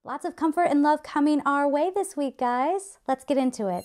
Lots of comfort and love coming our way this week, guys. Let's get into it.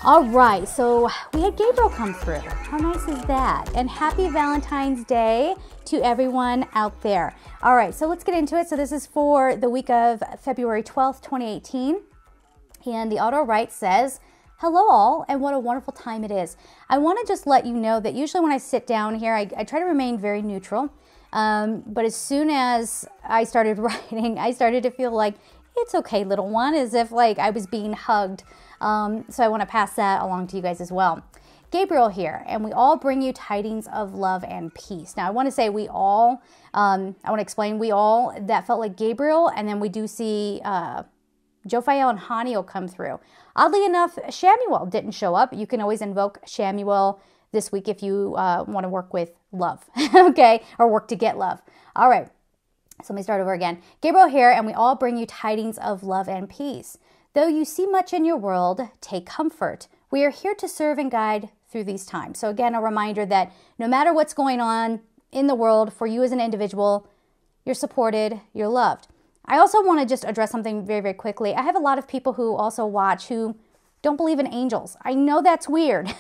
All right, so we had Gabriel come through. How nice is that? And happy Valentine's Day to everyone out there. All right, so let's get into it. So this is for the week of February 12th, 2018. And the auto right says, hello all, and what a wonderful time it is. I want to just let you know that usually when I sit down here, I try to remain very neutral. But as soon as I started writing, I started to feel like, it's okay, little one, as if like I was being hugged. So I want to pass that along to you guys as well. Gabriel here, and we all bring you tidings of love and peace. Now I want to say we all, I want to explain, we all, that felt like Gabriel, and then we do see Jophiel and Haniel come through. Oddly enough, Shamuel didn't show up. You can always invoke Shamuel this week if you want to work with love, okay, or work to get love. All right. So let me start over again. Gabriel here, and we all bring you tidings of love and peace. Though you see much in your world, take comfort. We are here to serve and guide through these times. So again, a reminder that no matter what's going on in the world, for you as an individual, you're supported, you're loved. I also want to just address something very, very quickly. I have a lot of people who also watch who don't believe in angels. I know that's weird,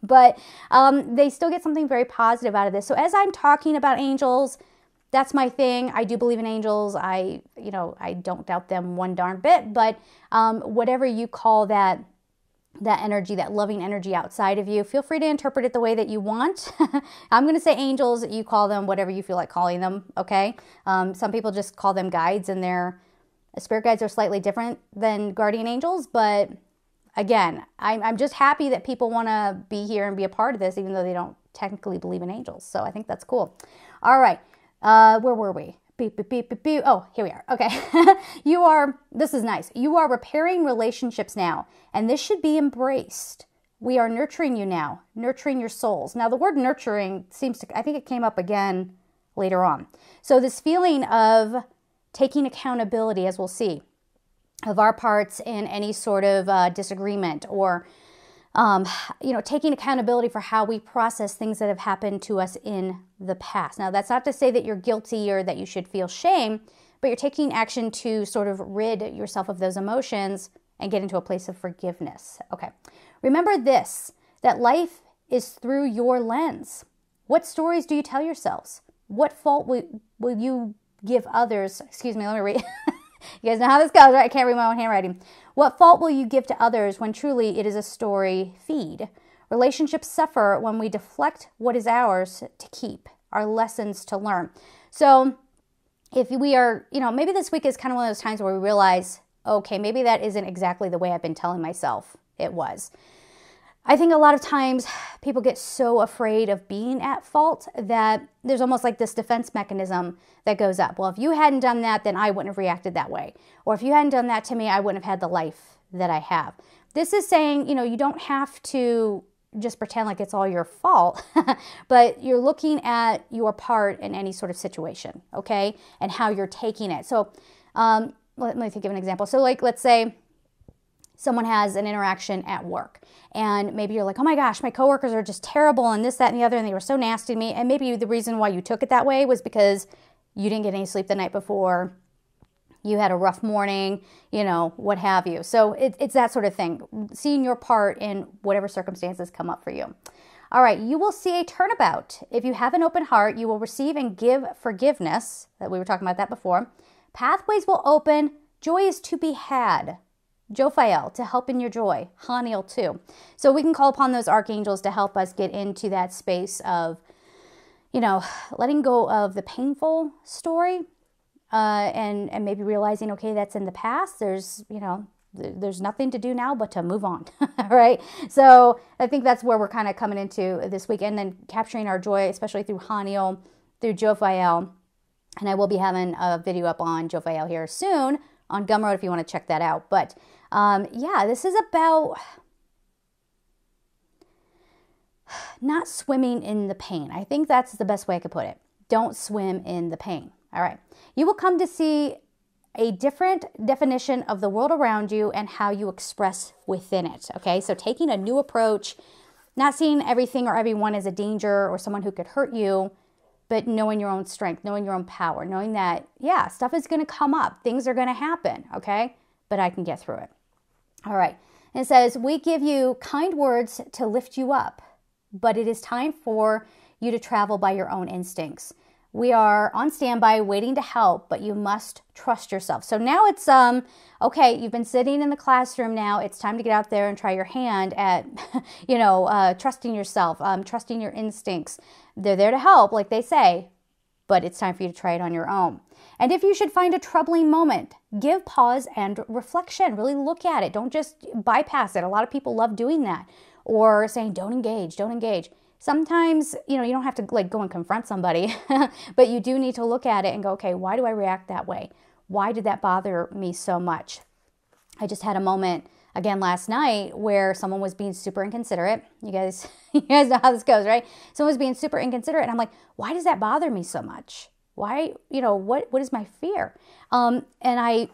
but they still get something very positive out of this. So as I'm talking about angels, that's my thing. I do believe in angels. I don't doubt them one darn bit, but whatever you call that energy, that loving energy outside of you, feel free to interpret it the way that you want. I'm going to say angels. You call them whatever you feel like calling them, okay? Some people just call them guides, and their spirit guides are slightly different than guardian angels, but again, I'm just happy that people want to be here and be a part of this, even though they don't technically believe in angels. So I think that's cool. All right. Where were we? Beep, beep, beep, beep, beep. Oh, here we are. Okay. This is nice. You are repairing relationships now, and this should be embraced. We are nurturing you now, nurturing your souls. Now, the word nurturing I think it came up again later on. So this feeling of taking accountability, as we'll see, of our parts in any sort of disagreement, or taking accountability for how we process things that have happened to us in the past. Now, that's not to say that you're guilty or that you should feel shame, but you're taking action to sort of rid yourself of those emotions and get into a place of forgiveness. Okay. Remember this, that life is through your lens. What stories do you tell yourselves? What fault will you give others? Excuse me, let me read. You guys know how this goes, right? I can't read my own handwriting. What fault will you give to others when truly it is a story feed? Relationships suffer when we deflect what is ours to keep, our lessons to learn. So if we are, maybe this week is kind of one of those times where we realize, okay, maybe that isn't exactly the way I've been telling myself it was. I think a lot of times people get so afraid of being at fault that there's almost like this defense mechanism that goes up. Well, if you hadn't done that, then I wouldn't have reacted that way. Or if you hadn't done that to me, I wouldn't have had the life that I have. This is saying, you don't have to just pretend like it's all your fault, but you're looking at your part in any sort of situation, okay? And how you're taking it. So let me give an example. So like, let's say someone has an interaction at work and maybe you're like, oh my gosh, my coworkers are just terrible and this, that, and the other, and they were so nasty to me. And maybe the reason why you took it that way was because you didn't get any sleep the night before, you had a rough morning, what have you. So it's that sort of thing, seeing your part in whatever circumstances come up for you. All right, you will see a turnabout. If you have an open heart, you will receive and give forgiveness. That we were talking about that before. Pathways will open. Joy is to be had. Jophiel, to help in your joy. Haniel, too. So we can call upon those archangels to help us get into that space of, letting go of the painful story and maybe realizing, okay, that's in the past. There's nothing to do now but to move on, right? So I think that's where we're kind of coming into this week. And then capturing our joy, especially through Haniel, through Jophiel. And I will be having a video up on Jophiel here soon on Gumroad if you want to check that out. But this is about not swimming in the pain. I think that's the best way I could put it. Don't swim in the pain. All right. You will come to see a different definition of the world around you and how you express within it. Okay. So taking a new approach, not seeing everything or everyone as a danger or someone who could hurt you, but knowing your own strength, knowing your own power, knowing that, stuff is going to come up. Things are going to happen, okay? But I can get through it. All right. And it says, we give you kind words to lift you up, but it is time for you to travel by your own instincts. We are on standby waiting to help, but you must trust yourself. So now it's, okay, you've been sitting in the classroom now. It's time to get out there and try your hand at, trusting yourself, trusting your instincts. They're there to help, like they say, but it's time for you to try it on your own. And if you should find a troubling moment, give pause and reflection. Really look at it. Don't just bypass it. A lot of people love doing that or saying, don't engage. Sometimes, you don't have to go and confront somebody, but you do need to look at it and go, okay, why do I react that way? Why did that bother me so much? I just had a moment again last night where someone was being super inconsiderate. You guys know how this goes, right? Someone was being super inconsiderate and I'm like, why does that bother me so much? Why, what is my fear? And I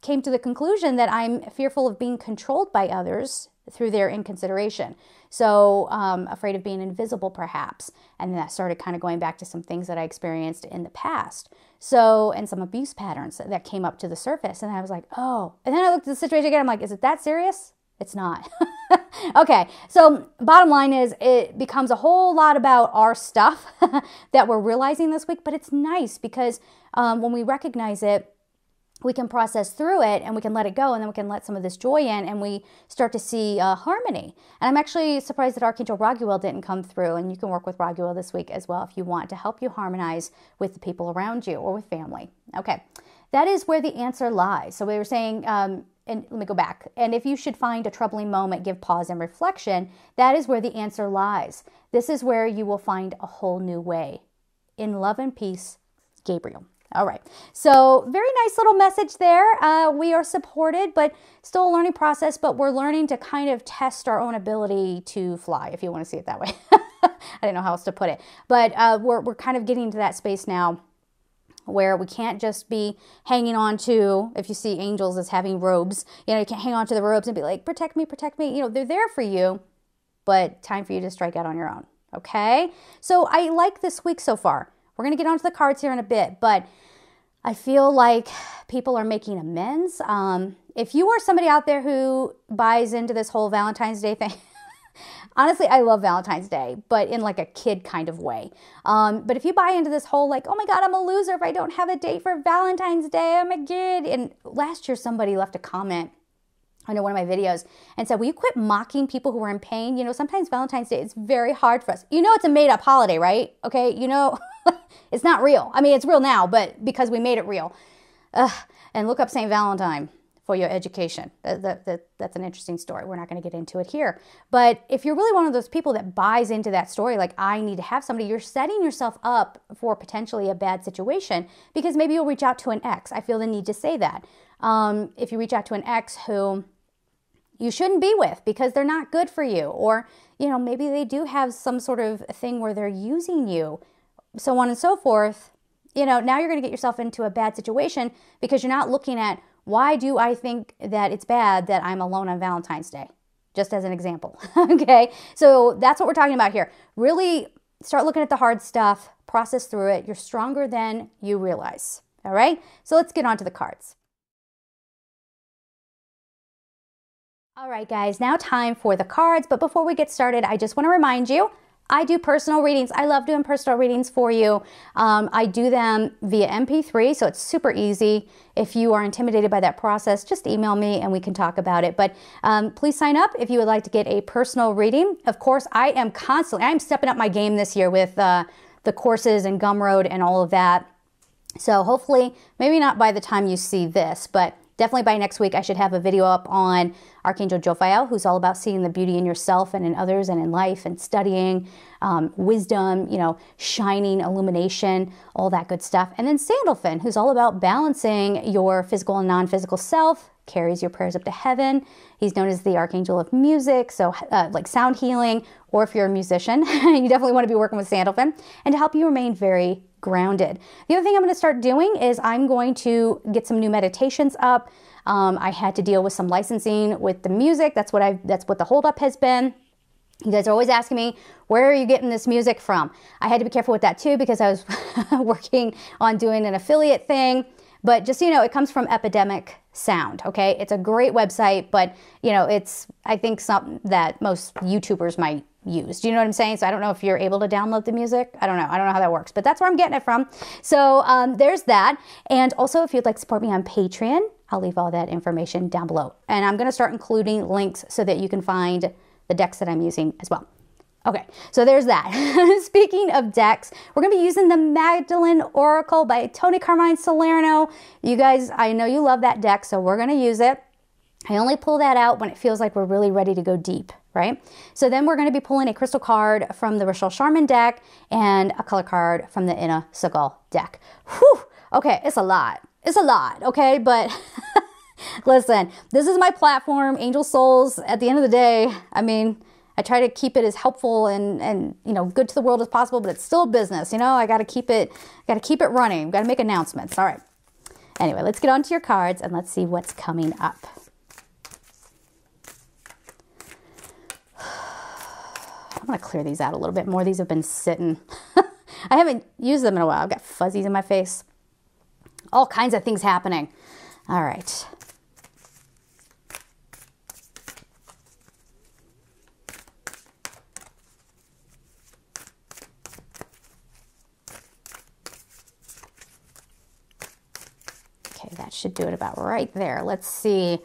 came to the conclusion that I'm fearful of being controlled by others through their inconsideration. So afraid of being invisible perhaps. And then that started kind of going back to some things that I experienced in the past. So, and some abuse patterns that came up to the surface. And I was like, oh. And then I looked at the situation again. I'm like, is it that serious? It's not. Okay. So bottom line is it becomes a whole lot about our stuff that we're realizing this week. But it's nice because when we recognize it, we can process through it and we can let it go and then we can let some of this joy in and we start to see harmony. And I'm actually surprised that Archangel Raguel didn't come through, and you can work with Raguel this week as well if you want to help you harmonize with the people around you or with family. Okay, that is where the answer lies. So we were saying, and let me go back. And if you should find a troubling moment, give pause and reflection. That is where the answer lies. This is where you will find a whole new way. In love and peace, Gabriel. All right. So very nice little message there. We are supported, but still a learning process, but we're learning to kind of test our own ability to fly, if you want to see it that way. I don't know how else to put it, but we're kind of getting to that space now where we can't just be hanging on to, if you see angels as having robes, you can't hang on to the robes and be like, protect me, protect me. They're there for you, but time for you to strike out on your own. Okay. So I like this week so far. We're going to get onto the cards here in a bit, but I feel like people are making amends. If you are somebody out there who buys into this whole Valentine's Day thing, Honestly, I love Valentine's Day, but in like a kid kind of way. But if you buy into this whole like, oh my God, I'm a loser if I don't have a date for Valentine's Day, I'm a kid. And last year somebody left a comment under one of my videos and said, will you quit mocking people who are in pain? You know, sometimes Valentine's Day is very hard for us. You know, it's a made up holiday, right? Okay. You know, it's not real. I mean, it's real now, but because we made it real. And look up St. Valentine for your education. That's an interesting story. We're not going to get into it here. But if you're really one of those people that buys into that story, like I need to have somebody, you're setting yourself up for potentially a bad situation because maybe you'll reach out to an ex. I feel the need to say that. If you reach out to an ex who you shouldn't be with because they're not good for you, or, you know, maybe they do have some sort of thing where they're using you, so on and so forth, you know, now you're going to get yourself into a bad situation because you're not looking at why do I think that it's bad that I'm alone on Valentine's Day, just as an example. Okay. So that's what we're talking about here. Really start looking at the hard stuff, process through it. You're stronger than you realize. All right. So let's get on to the cards. All right, guys, now time for the cards. But before we get started, I just want to remind you, I do personal readings. I love doing personal readings for you. I do them via MP3, so it's super easy. If you are intimidated by that process, just email me and we can talk about it. But please sign up if you would like to get a personal reading. Of course, I'm stepping up my game this year with the courses and Gumroad and all of that. So hopefully, maybe not by the time you see this, but definitely by next week, I should have a video up on Archangel Jophiel, who's all about seeing the beauty in yourself and in others and in life and studying wisdom, you know, shining, illumination, all that good stuff. And then Sandalphon, who's all about balancing your physical and non-physical self, carries your prayers up to heaven. He's known as the archangel of music, so like sound healing, or if you're a musician, you definitely want to be working with Sandalphon, and to help you remain very grounded. The other thing I'm going to start doing is I'm going to get some new meditations up. I had to deal with some licensing with the music. That's what the holdup has been. You guys are always asking me, where are you getting this music from? I had to be careful with that too because I was working on doing an affiliate thing. But just so you know, it comes from Epidemic Sound, okay? It's a great website, but you know, it's, I think, something that most YouTubers might use. Do you know what I'm saying? So I don't know if you're able to download the music. I don't know how that works, but that's where I'm getting it from. So there's that. And also, if you'd like to support me on Patreon, I'll leave all that information down below. And I'm going to start including links so that you can find the decks that I'm using as well. Okay, so there's that. Speaking of decks, we're going to be using the Magdalene Oracle by Tony Carmine Salerno. You guys, I know you love that deck, so we're going to use it. I only pull that out when it feels like we're really ready to go deep, right? So then we're going to be pulling a crystal card from the Rochelle Sharman deck and a color card from the Ina Segal deck. Whew! Okay, it's a lot. It's a lot, okay? But listen, this is my platform, Angel Souls. At the end of the day, I mean, I try to keep it as helpful and you know, good to the world as possible, but it's still business, you know? I got to keep it running. Got to make announcements. All right. Anyway, let's get on to your cards and let's see what's coming up. I'm going to clear these out a little bit more. These have been sitting. I haven't used them in a while. I've got fuzzies in my face. All kinds of things happening. All right. Okay, that should do it about right there. Let's see.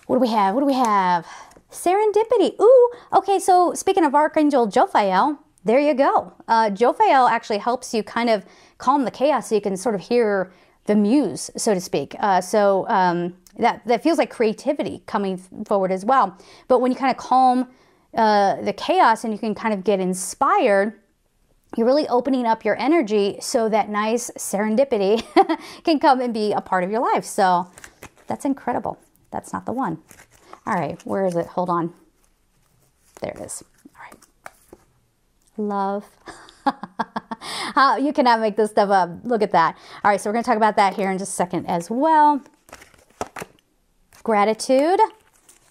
What do we have? What do we have? Serendipity. Ooh, okay, so speaking of Archangel Jophiel, there you go. Jophiel actually helps you kind of calm the chaos so you can sort of hear the muse, so to speak. That feels like creativity coming forward as well. But when you kind of calm the chaos and you can kind of get inspired, you're really opening up your energy so that nice serendipity can come and be a part of your life. So that's incredible. That's not the one. All right, where is it? Hold on. There it is. All right. Love. You cannot make this stuff up. Look at that. All right, so we're going to talk about that here in just a second as well. Gratitude.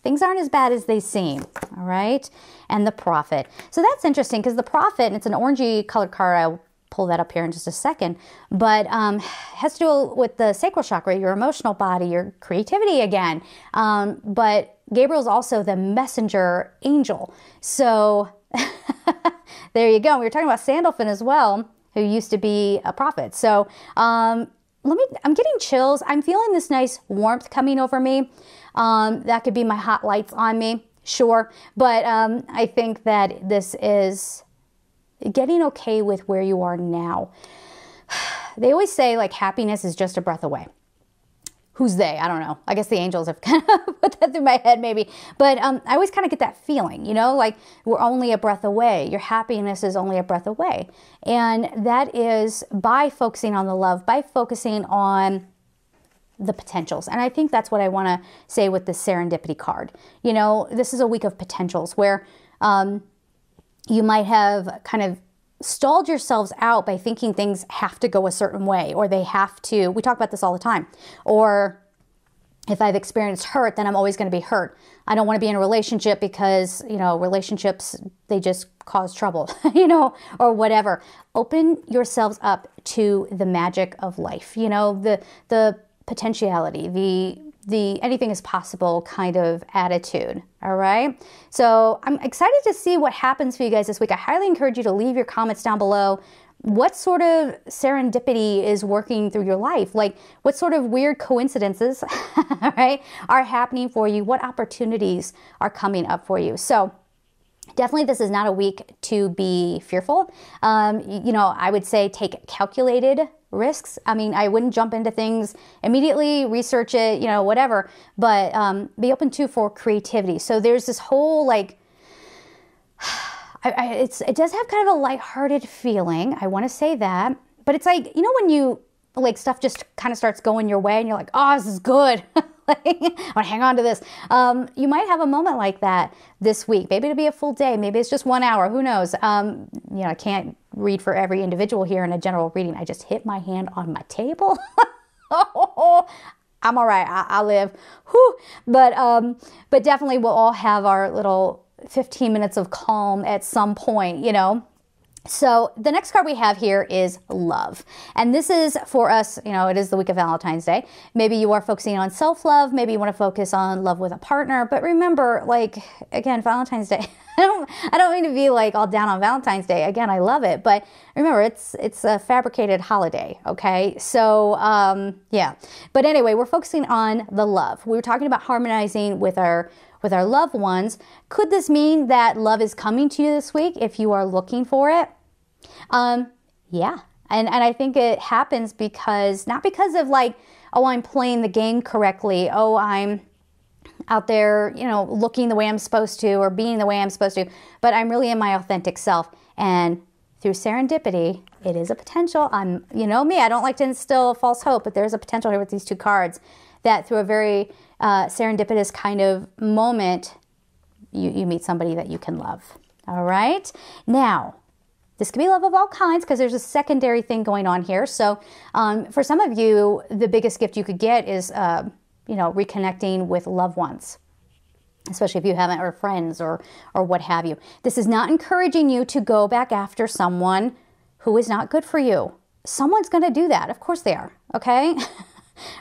Things aren't as bad as they seem. All right. And the Prophet. So that's interesting because the Prophet, and it's an orangey colored card. I'll pull that up here in just a second, but has to do with the sacral chakra, your emotional body, your creativity again. But Gabriel's also the messenger angel. So there you go. We were talking about Sandalphon as well, who used to be a prophet. So I'm getting chills. I'm feeling this nice warmth coming over me. That could be my hot lights on me, sure. But I think that this is getting okay with where you are now. They always say like happiness is just a breath away. Who's they? I don't know. I guess the angels have kind of put that through my head maybe. But I always kind of get that feeling, you know, like we're only a breath away. Your happiness is only a breath away. And that is by focusing on the love, by focusing on the potentials. And I think that's what I want to say with the serendipity card. You know, this is a week of potentials where you might have kind of stalled yourselves out by thinking things have to go a certain way, or they have to, we talk about this all the time, or if I've experienced hurt, then I'm always going to be hurt. I don't want to be in a relationship because, you know, relationships, they just cause trouble, you know, or whatever. Open yourselves up to the magic of life, you know, the potentiality, the anything is possible kind of attitude. All right. So I'm excited to see what happens for you guys this week. I highly encourage you to leave your comments down below. What sort of serendipity is working through your life? Like what sort of weird coincidences, right, are happening for you? What opportunities are coming up for you? So definitely this is not a week to be fearful. You know, I would say take calculated risks. I mean, I wouldn't jump into things immediately, research it, you know, whatever, but be open for creativity. So there's this whole like, it does have kind of a lighthearted feeling. I want to say that, but it's like, you know, when you like stuff just kind of starts going your way and you're like, oh, this is good. Like, I want to hang on to this. You might have a moment like that this week. Maybe it'll be a full day. Maybe it's just 1 hour. Who knows? You know, I can't read for every individual here in a general reading. I just hit my hand on my table. Oh, I'm all right. I live. Whew. But definitely we'll all have our little 15 minutes of calm at some point, you know. So the next card we have here is love. And this is for us, you know, it is the week of Valentine's Day. Maybe you are focusing on self-love. Maybe you want to focus on love with a partner. But remember, like, again, Valentine's Day, I don't mean to be like all down on Valentine's Day. Again, I love it. But remember, it's a fabricated holiday, okay? So, yeah. But anyway, we're focusing on the love. We were talking about harmonizing with our loved ones. Could this mean that love is coming to you this week if you are looking for it? Yeah. And I think it happens because, not because of like, oh, I'm playing the game correctly. Oh, I'm out there, you know, looking the way I'm supposed to or being the way I'm supposed to, but I'm really in my authentic self. And through serendipity, it is a potential. You know me, I don't like to instill false hope, but there's a potential here with these two cards that through a very serendipitous kind of moment, you meet somebody that you can love. All right. Now, this could be love of all kinds because there's a secondary thing going on here. So for some of you, the biggest gift you could get is, you know, reconnecting with loved ones, especially if you haven't, or friends or what have you. This is not encouraging you to go back after someone who is not good for you. Someone's going to do that. Of course they are. Okay.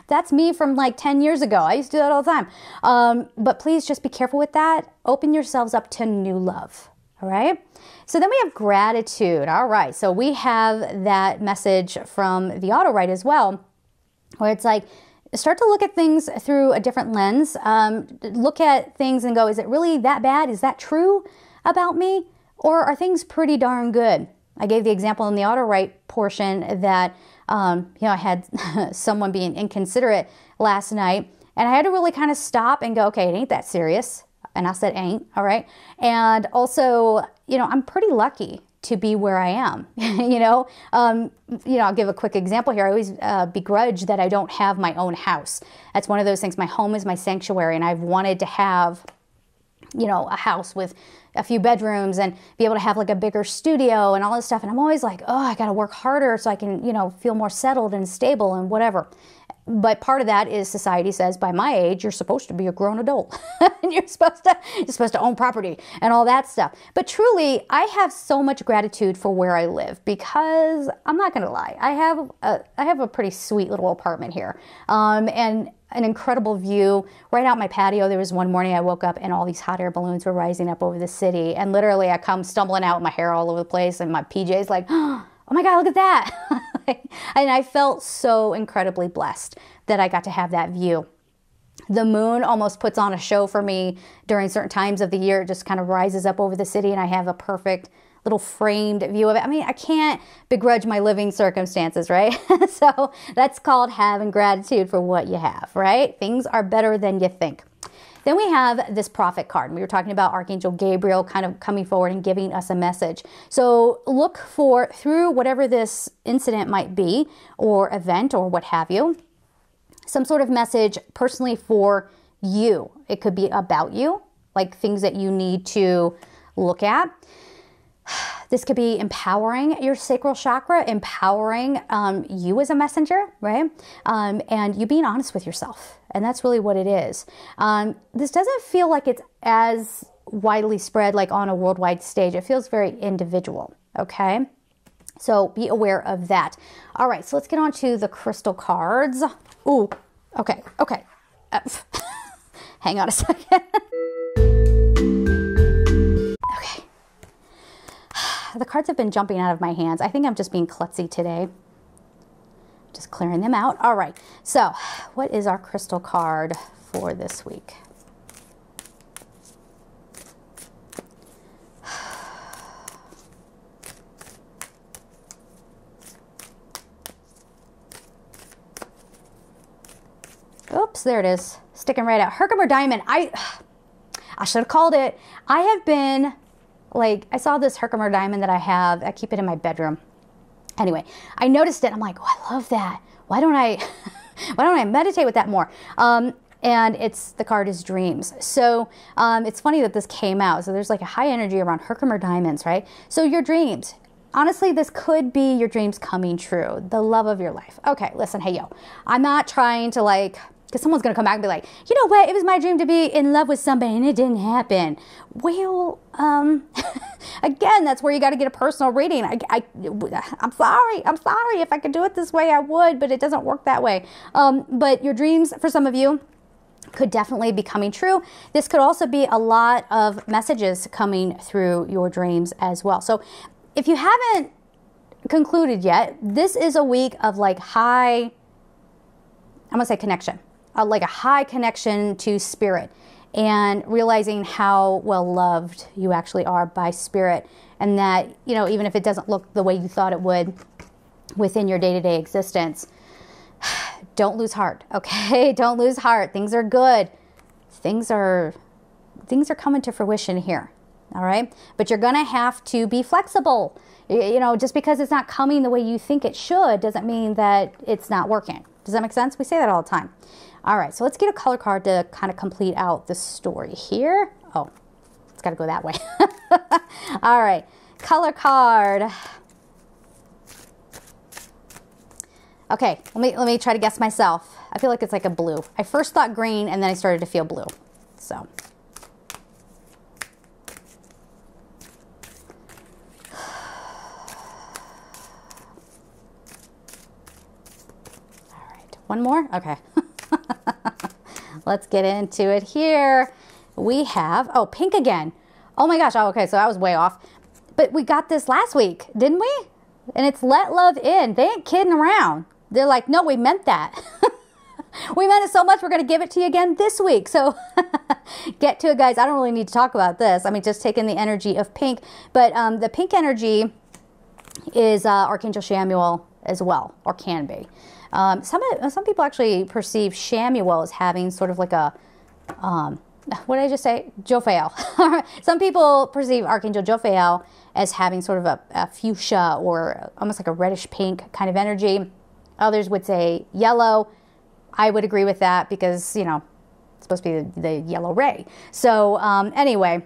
That's me from like 10 years ago. I used to do that all the time. But please just be careful with that. Open yourselves up to new love. All right. So then we have gratitude. All right. So we have that message from the auto write as well, where it's like, start to look at things through a different lens. Look at things and go, is it really that bad? Is that true about me? Or are things pretty darn good? I gave the example in the auto write portion that, you know, I had someone being inconsiderate last night, and I had to really kind of stop and go, okay, it ain't that serious. And I said, ain't, all right. And also, you know, I'm pretty lucky to be where I am. You know, I'll give a quick example here. I always begrudge that I don't have my own house. That's one of those things. My home is my sanctuary, and I've wanted to have, you know, a house with a few bedrooms and be able to have like a bigger studio and all this stuff. And I'm always like, oh, I got to work harder so I can, you know, feel more settled and stable and whatever. But part of that is society says by my age, you're supposed to be a grown adult and you're supposed to own property and all that stuff. But truly, I have so much gratitude for where I live because I'm not going to lie. I have a pretty sweet little apartment here. And an incredible view right out my patio. There was one morning I woke up and all these hot air balloons were rising up over the city. And literally I come stumbling out with my hair all over the place and my PJs like, oh my God, look at that. And I felt so incredibly blessed that I got to have that view. The moon almost puts on a show for me during certain times of the year. It just kind of rises up over the city and I have a perfect little framed view of it. I mean, I can't begrudge my living circumstances, right? So that's called having gratitude for what you have, right? Things are better than you think. Then we have this prophet card. We were talking about Archangel Gabriel kind of coming forward and giving us a message. So look for, through whatever this incident might be, or event, or what have you, some sort of message personally for you. It could be about you, like things that you need to look at. This could be empowering your sacral chakra, empowering you as a messenger, right? And you being honest with yourself. And that's really what it is. This doesn't feel like it's as widely spread like on a worldwide stage. It feels very individual, okay? So be aware of that. All right, so let's get on to the crystal cards. Ooh, okay. Hang on a second. The cards have been jumping out of my hands. I think I'm just being klutzy today. Just clearing them out. All right. So what is our crystal card for this week? Oops, there it is. Sticking right out. Herkimer Diamond. I should have called it. I have been... like, I saw this Herkimer diamond that I have. I keep it in my bedroom. Anyway, I noticed it. I'm like, oh, I love that. Why don't I meditate with that more? And the card is dreams. So it's funny that this came out. So there's like a high energy around Herkimer diamonds, right? So your dreams. Honestly, this could be your dreams coming true. The love of your life. Okay, listen, hey, yo. I'm not trying to like... because someone's going to come back and be like, you know what, it was my dream to be in love with somebody and it didn't happen. Well, again, that's where you got to get a personal reading. I'm sorry if I could do it this way, I would, but it doesn't work that way. But your dreams, for some of you, could definitely be coming true. This could also be a lot of messages coming through your dreams as well. So if you haven't concluded yet, this is a week of like high, I'm going to say connection. Like a high connection to spirit and realizing how well loved you actually are by spirit, and that, you know, even if it doesn't look the way you thought it would within your day-to-day existence, don't lose heart, okay? Don't lose heart. Things are good. Things are coming to fruition here, all right? But you're going to have to be flexible. You know, just because it's not coming the way you think it should doesn't mean that it's not working. Does that make sense? We say that all the time. All right, so let's get a color card to kind of complete out the story here. Oh, it's got to go that way. All right, color card. Okay, let me try to guess myself. I feel like it's like a blue. I first thought green, and then I started to feel blue. So. All right, one more? Okay. Let's get into it here. We have, oh, pink again. Oh my gosh. Oh, okay. So I was way off. But we got this last week, didn't we? And it's let love in. They ain't kidding around. They're like, no, we meant that. We meant it so much, we're going to give it to you again this week. So get to it, guys. I don't really need to talk about this. I mean, just taking the energy of pink. But the pink energy is Archangel Samuel as well, or can be. Some people actually perceive Shamuel as having sort of like a, what did I just say? Jophael. Some people perceive Archangel Jophael as having sort of a fuchsia or almost like a reddish pink kind of energy. Others would say yellow. I would agree with that because, you know, it's supposed to be the yellow ray. So anyway,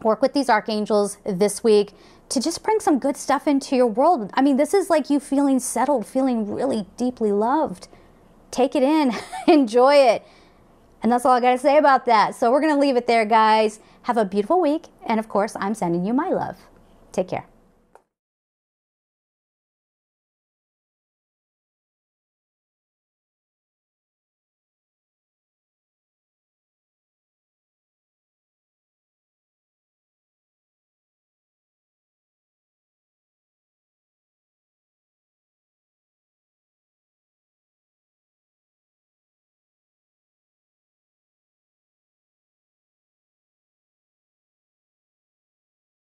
work with these archangels this week to just bring some good stuff into your world. I mean, this is like you feeling settled, feeling really deeply loved. take it in, enjoy it. And that's all I got to say about that. So we're going to leave it there, guys. Have a beautiful week. And of course, I'm sending you my love. Take care.